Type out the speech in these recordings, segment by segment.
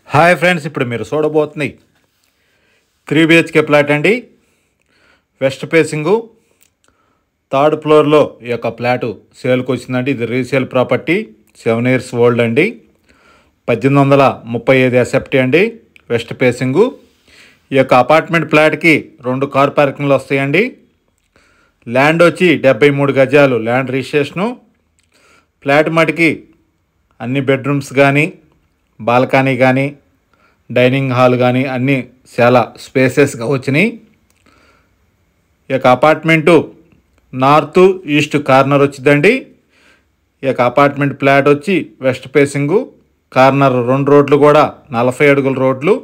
Hi friends, ఇప్పుడు మీరు చూడబోతుంది 3 BHK flat అండి. వెస్ట్ ఫేసింగు థర్డ్ ఫ్లోర్లో ఈ యొక్క ఫ్లాటు సేల్కి వచ్చిందండి. ఇది రీసేల్ ప్రాపర్టీ, 7 years ఓల్డ్ అండి. 1835 ఎస్ఎఫ్టీ అండి. వెస్ట్ ఫేసింగు ఈ యొక్క అపార్ట్మెంట్ ఫ్లాట్కి 2 కార్ పార్కింగ్లు వస్తాయండి. ల్యాండ్ వచ్చి 73 గజాలు ల్యాండ్ రిజిస్ట్రేషను. ఫ్లాట్ మటుకి అన్ని బెడ్రూమ్స్ కానీ, బాల్కనీ కానీ, డైనింగ్ హాల్ కానీ అన్నీ చాలా స్పేసెస్గా వచ్చినాయి. ఈ యొక్క అపార్ట్మెంటు నార్త్ ఈస్ట్ కార్నర్ వచ్చిందండి. ఈ యొక్క అపార్ట్మెంట్ ఫ్లాట్ వచ్చి వెస్ట్ ఫేసింగు కార్నర్ 2 రోడ్లు కూడా 40 అడుగుల రోడ్లు,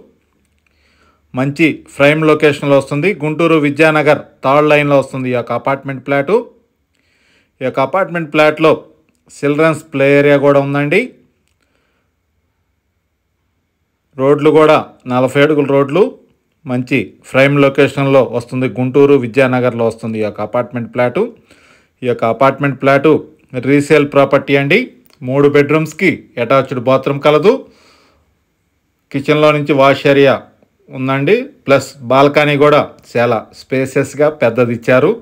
మంచి ప్రైమ్ లొకేషన్లో వస్తుంది. గుంటూరు విద్యానగర్ థర్డ్ లైన్లో వస్తుంది ఈ యొక్క అపార్ట్మెంట్ ఫ్లాటు. ఈ యొక్క అపార్ట్మెంట్ ఫ్లాట్లో చిల్డ్రన్స్ ప్లే ఏరియా కూడా ఉందండి. రోడ్లు కూడా 40 అడుగుల రోడ్లు, మంచి ప్రైమ్ లొకేషన్లో వస్తుంది. గుంటూరు విద్యానగర్లో వస్తుంది ఈ యొక్క అపార్ట్మెంట్ ఫ్లాటు. ఈ యొక్క అపార్ట్మెంట్ ఫ్లాటు రీసేల్ ప్రాపర్టీ అండి. 3 బెడ్రూమ్స్కి అటాచ్డ్ బాత్రూమ్ కలదు. కిచెన్లో నుంచి వాష్ ఏరియా ఉందండి. ప్లస్ బాల్కనీ కూడా చాలా స్పేసెస్గా పెద్దది ఇచ్చారు.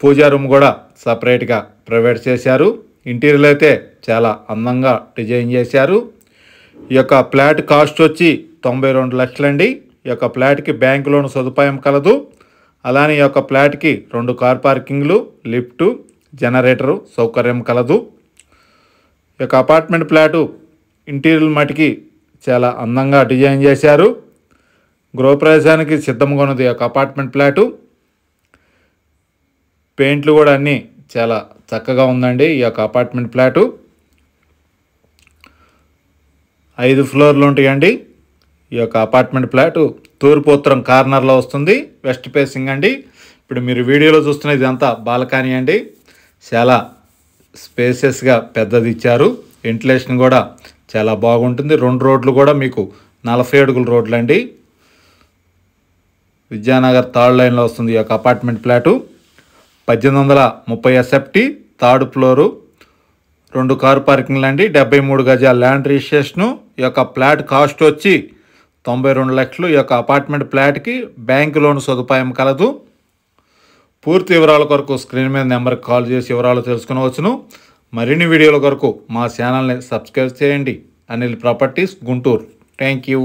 పూజా రూమ్ కూడా సపరేట్గా ప్రొవైడ్ చేశారు. ఇంటీరియర్ అయితే చాలా అందంగా డిజైన్ చేశారు. ఈ యొక్క ఫ్లాట్ కాస్ట్ వచ్చి 92 లక్షలండి. ఈ యొక్క ఫ్లాట్కి బ్యాంక్ లోన్ సదుపాయం కలదు. అలానే ఈ యొక్క ఫ్లాట్కి 2 కార్ పార్కింగ్లు, లిఫ్టు, జనరేటరు సౌకర్యం కలదు. ఈ యొక్క అపార్ట్మెంట్ ఫ్లాటు ఇంటీరియర్ మటుకి చాలా అందంగా డిజైన్ చేశారు. గృహప్రవేశానికి సిద్ధంగా ఉన్నది ఈ యొక్క అపార్ట్మెంట్ ఫ్లాటు. పెయింట్లు కూడా అన్నీ చాలా చక్కగా ఉందండి. ఈ యొక్క అపార్ట్మెంట్ ఫ్లాటు 5 ఫ్లోర్లు ఉంటాయండి. ఈ యొక్క అపార్ట్మెంట్ ఫ్లాటు తూర్పు ఉత్తరం కార్నర్లో వస్తుంది. వెస్ట్ ఫేసింగ్ అండి. ఇప్పుడు మీరు వీడియోలో చూస్తున్న ఇదంతా బాల్కనీ అండి. చాలా స్పేసెస్గా పెద్దది ఇచ్చారు. వెంటిలేషన్ కూడా చాలా బాగుంటుంది. 2 రోడ్లు కూడా మీకు 40 అడుగుల రోడ్లు అండి. విద్యానగర్ థర్డ్ లైన్లో వస్తుంది ఈ యొక్క apartment flat. 1830 SFT, third floor, 2 car పార్కింగ్లు అండి. 73 గజాల ల్యాండ్ రిజిస్ట్రేషను. ఈ యొక్క ఫ్లాట్ కాస్ట్ వచ్చి 92 లక్షలు. ఈ యొక్క అపార్ట్మెంట్ ఫ్లాట్కి బ్యాంక్ లోన్ సదుపాయం కలదు. పూర్తి వివరాల కొరకు స్క్రీన్ మీద నెంబర్కి కాల్ చేసి వివరాలు తెలుసుకునవచ్చును. మరిన్ని వీడియోల కొరకు మా ఛానల్ని సబ్స్క్రైబ్ చేయండి. Anil properties, Guntur. Thank you.